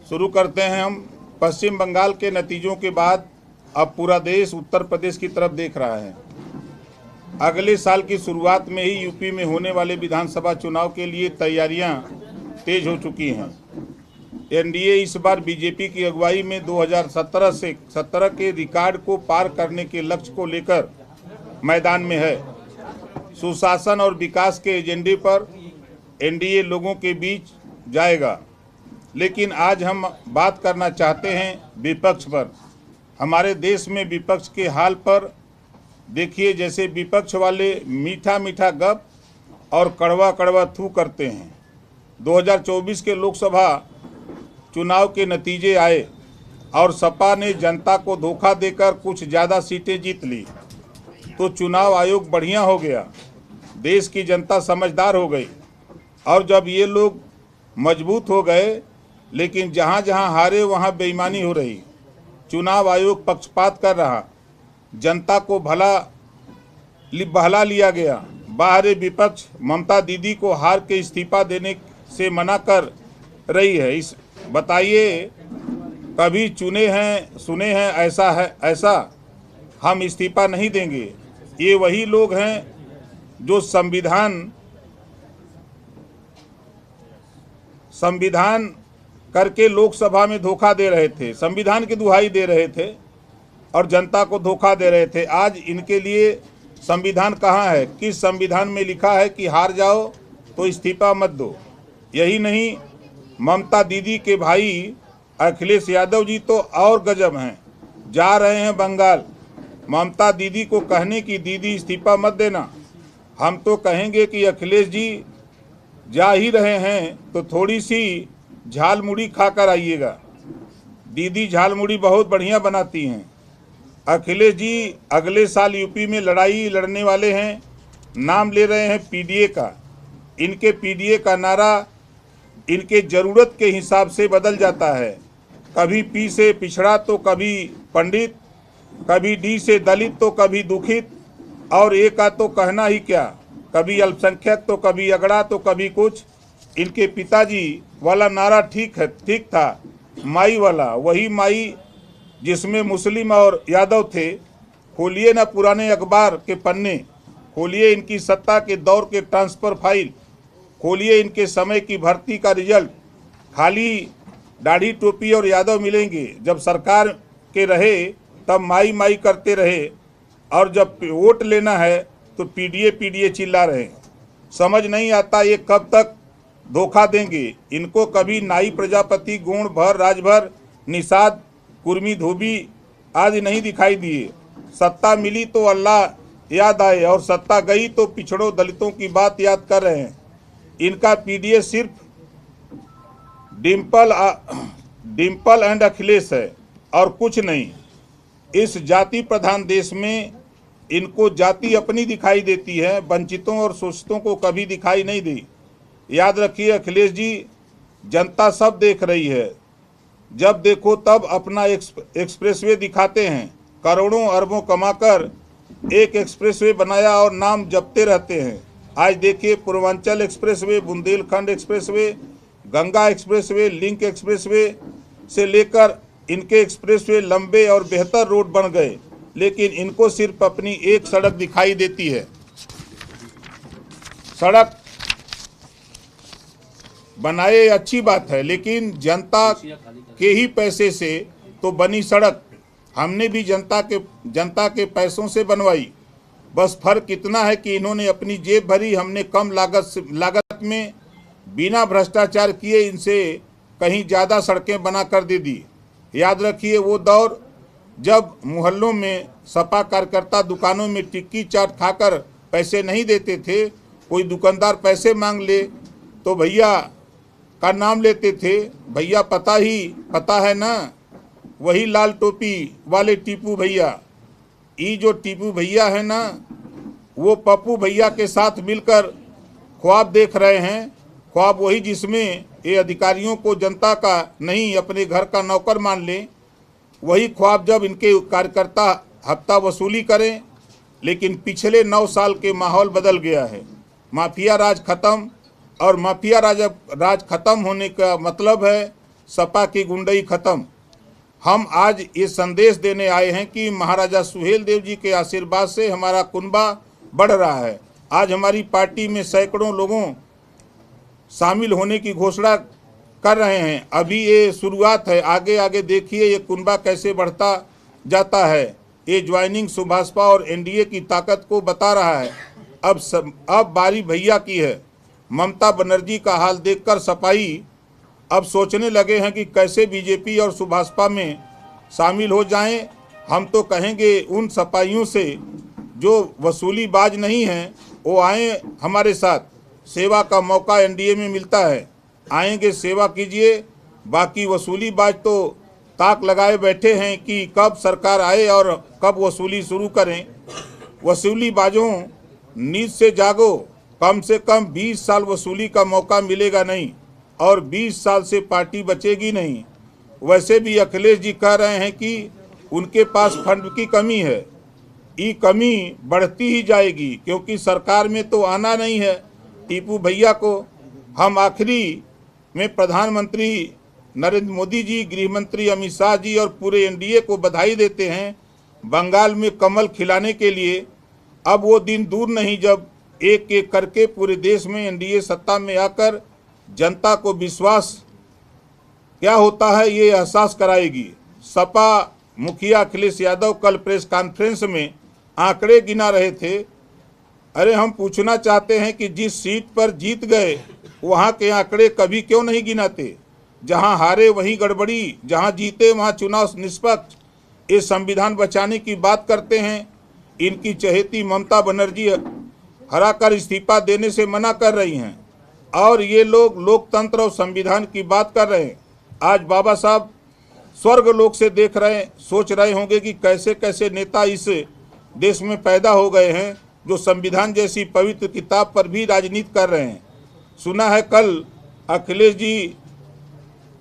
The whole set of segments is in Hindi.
शुरू करते हैं हम। पश्चिम बंगाल के नतीजों के बाद अब पूरा देश उत्तर प्रदेश की तरफ देख रहा है। अगले साल की शुरुआत में ही यूपी में होने वाले विधानसभा चुनाव के लिए तैयारियां तेज हो चुकी हैं। एनडीए इस बार बीजेपी की अगुवाई में 2017 से 17 के रिकॉर्ड को पार करने के लक्ष्य को लेकर मैदान में है। सुशासन और विकास के एजेंडे पर एनडीए लोगों के बीच जाएगा। लेकिन आज हम बात करना चाहते हैं विपक्ष पर। हमारे देश में विपक्ष के हाल पर देखिए। जैसे विपक्ष वाले मीठा मीठा गप और कड़वा कड़वा थू करते हैं। 2024 के लोकसभा चुनाव के नतीजे आए और सपा ने जनता को धोखा देकर कुछ ज़्यादा सीटें जीत ली तो चुनाव आयोग बढ़िया हो गया। देश की जनता समझदार हो गई। और जब ये लोग मजबूत हो गए, लेकिन जहाँ जहाँ हारे वहाँ बेईमानी हो रही। चुनाव आयोग पक्षपात कर रहा, जनता को बहला लिया गया। बाहरी विपक्ष ममता दीदी को हार के इस्तीफा देने से मना कर रही है। इस बताइए, कभी चुने हैं सुने हैं ऐसा हम इस्तीफा नहीं देंगे। ये वही लोग हैं जो संविधान करके लोकसभा में धोखा दे रहे थे, संविधान की दुहाई दे रहे थे और जनता को धोखा दे रहे थे। आज इनके लिए संविधान कहाँ है? किस संविधान में लिखा है कि हार जाओ तो इस्तीफा मत दो? यही नहीं, ममता दीदी के भाई अखिलेश यादव जी तो और गजब हैं। जा रहे हैं बंगाल। ममता दीदी को कहने की दीदी इस्तीफा मत देना। हम तो कहेंगे कि अखिलेश जी जा ही रहे हैं तो थोड़ी सी झाल मुड़ी खाकर आइएगा। दीदी झाल मुड़ी बहुत बढ़िया बनाती हैं। अखिलेश जी अगले साल यूपी में लड़ाई लड़ने वाले हैं। नाम ले रहे हैं पीडीए का। इनके पीडीए का नारा इनके ज़रूरत के हिसाब से बदल जाता है। कभी पी से पिछड़ा तो कभी पंडित, कभी डी से दलित तो कभी दुखित, और ए का तो कहना ही क्या, कभी अल्पसंख्यक तो कभी अगड़ा तो कभी कुछ। इनके पिताजी वाला नारा ठीक था, माई वाला, वही माई जिसमें मुस्लिम और यादव थे। खोलिए ना पुराने अखबार के पन्ने, खोलिए इनकी सत्ता के दौर के ट्रांसफ़र फाइल, खोलिए इनके समय की भर्ती का रिजल्ट। खाली दाढ़ी टोपी और यादव मिलेंगे। जब सरकार के रहे तब माई माई करते रहे, और जब वोट लेना है तो पीडीए चिल्ला रहे। समझ नहीं आता ये कब तक धोखा देंगे। इनको कभी नाई प्रजापति, गुण भर, राजभर, निषाद, कुर्मी, धोबी आदि नहीं दिखाई दिए। सत्ता मिली तो अल्लाह याद आए और सत्ता गई तो पिछड़ों दलितों की बात याद कर रहे हैं। इनका पीडीए सिर्फ डिम्पल एंड अखिलेश है और कुछ नहीं। इस जाति प्रधान देश में इनको जाति अपनी दिखाई देती है, वंचितों और शोषितों को कभी दिखाई नहीं दी। याद रखिए अखिलेश जी, जनता सब देख रही है। जब देखो तब अपना एक्सप्रेसवे दिखाते हैं। करोड़ों अरबों कमाकर एक एक्सप्रेसवे बनाया और नाम जपते रहते हैं। आज देखिए Purvanchal expressway, Bundelkhand expressway, Ganga expressway, link expressway से लेकर इनके एक्सप्रेसवे लंबे और बेहतर रोड बन गए, लेकिन इनको सिर्फ अपनी एक सड़क दिखाई देती है। सड़क बनाए अच्छी बात है, लेकिन जनता के ही पैसे से तो बनी सड़क। हमने भी जनता के पैसों से बनवाई। बस फर्क इतना है कि इन्होंने अपनी जेब भरी, हमने कम लागत में बिना भ्रष्टाचार किए इनसे कहीं ज़्यादा सड़कें बना कर दे दी। याद रखिए वो दौर जब मोहल्लों में सपा कार्यकर्ता दुकानों में टिक्की चाट खाकर पैसे नहीं देते थे। कोई दुकानदार पैसे मांग ले तो भैया का नाम लेते थे। भैया पता है ना, वही लाल टोपी वाले टीपू भैया। ये जो टीपू भैया है ना, वो पप्पू भैया के साथ मिलकर ख्वाब देख रहे हैं। ख्वाब वही जिसमें ये अधिकारियों को जनता का नहीं अपने घर का नौकर मान लें। वही ख्वाब जब इनके कार्यकर्ता हफ्ता वसूली करें। लेकिन पिछले 9 साल के माहौल बदल गया है। माफिया राज खत्म, और माफिया राज खत्म होने का मतलब है सपा की गुंडई खत्म। हम आज ये संदेश देने आए हैं कि महाराजा सुहेलदेव जी के आशीर्वाद से हमारा कुनबा बढ़ रहा है। आज हमारी पार्टी में सैकड़ों लोगों शामिल होने की घोषणा कर रहे हैं। अभी ये शुरुआत है, आगे आगे देखिए ये कुनबा कैसे बढ़ता जाता है। ये ज्वाइनिंग सुभाषपा और एनडीए की ताकत को बता रहा है। अब बारी भैया की है। ममता बनर्जी का हाल देखकर सपाई अब सोचने लगे हैं कि कैसे बीजेपी और सुभाषपा में शामिल हो जाएं। हम तो कहेंगे उन सपाइयों से जो वसूलीबाज नहीं हैं वो आएँ हमारे साथ। सेवा का मौका एनडीए में मिलता है, आएंगे सेवा कीजिए। बाकी वसूलीबाज तो ताक लगाए बैठे हैं कि कब सरकार आए और कब वसूली शुरू करें। वसूलीबाजों नींद से जागो, कम से कम 20 साल वसूली का मौका मिलेगा नहीं और 20 साल से पार्टी बचेगी नहीं। वैसे भी अखिलेश जी कह रहे हैं कि उनके पास फंड की कमी है। ये कमी बढ़ती ही जाएगी क्योंकि सरकार में तो आना नहीं है। टीपू भैया को हम आखिरी में प्रधानमंत्री नरेंद्र मोदी जी, गृह मंत्री अमित शाह जी और पूरे एनडीए को बधाई देते हैं बंगाल में कमल खिलाने के लिए। अब वो दिन दूर नहीं जब एक एक करके पूरे देश में एनडीए सत्ता में आकर जनता को विश्वास क्या होता है ये एहसास कराएगी। सपा मुखिया अखिलेश यादव कल प्रेस कॉन्फ्रेंस में आंकड़े गिना रहे थे। अरे हम पूछना चाहते हैं कि जिस सीट पर जीत गए वहाँ के आंकड़े कभी क्यों नहीं गिनाते? जहाँ हारे वहीं गड़बड़ी, जहाँ जीते वहाँ चुनाव निष्पक्ष। ये संविधान बचाने की बात करते हैं। इनकी चहेती ममता बनर्जी हराकर इस्तीफा देने से मना कर रही हैं और ये लोग लोकतंत्र और संविधान की बात कर रहे हैं। आज बाबा साहब स्वर्ग लोक से देख रहे, सोच रहे होंगे कि कैसे कैसे नेता इस देश में पैदा हो गए हैं जो संविधान जैसी पवित्र किताब पर भी राजनीति कर रहे हैं। सुना है कल अखिलेश जी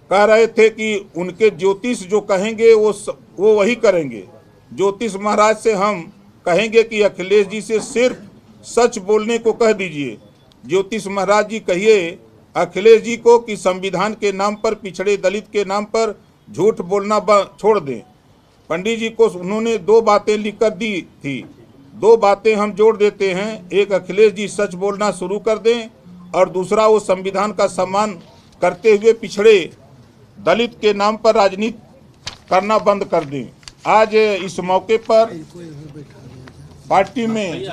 कह रहे थे कि उनके ज्योतिष जो कहेंगे वो वही करेंगे। ज्योतिष महाराज से हम कहेंगे कि अखिलेश जी से सिर्फ सच बोलने को कह दीजिए। ज्योतिष महाराज जी कहिए अखिलेश जी को कि संविधान के नाम पर, पिछड़े दलित के नाम पर झूठ बोलना छोड़ दें। पंडित जी को उन्होंने 2 बातें लिख कर दी थी, 2 बातें हम जोड़ देते हैं। एक, अखिलेश जी सच बोलना शुरू कर दें और दूसरा वो संविधान का सम्मान करते हुए पिछड़े दलित के नाम पर राजनीति करना बंद कर दें। आज इस मौके पर पार्टी में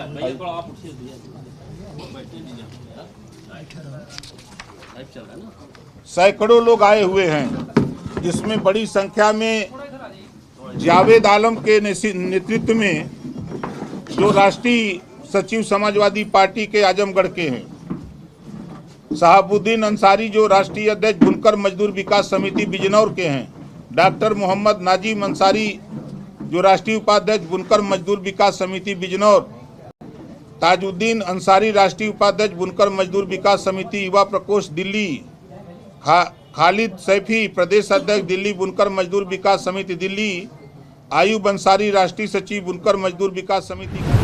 सैकड़ों लोग आए हुए हैं जिसमें बड़ी संख्या में जावेद आलम के नेतृत्व में जो राष्ट्रीय सचिव समाजवादी पार्टी के आजमगढ़ के हैं, शहाबुद्दीन अंसारी जो राष्ट्रीय अध्यक्ष बुनकर मजदूर विकास समिति बिजनौर के हैं, डॉक्टर मोहम्मद नाजिम अंसारी जो राष्ट्रीय उपाध्यक्ष बुनकर मजदूर विकास समिति बिजनौर, ताजुद्दीन अंसारी राष्ट्रीय उपाध्यक्ष बुनकर मजदूर विकास समिति युवा प्रकोष्ठ दिल्ली, खालिद सैफी प्रदेश अध्यक्ष दिल्ली बुनकर मजदूर विकास समिति दिल्ली, आयूब अंसारी राष्ट्रीय सचिव बुनकर मजदूर विकास समिति।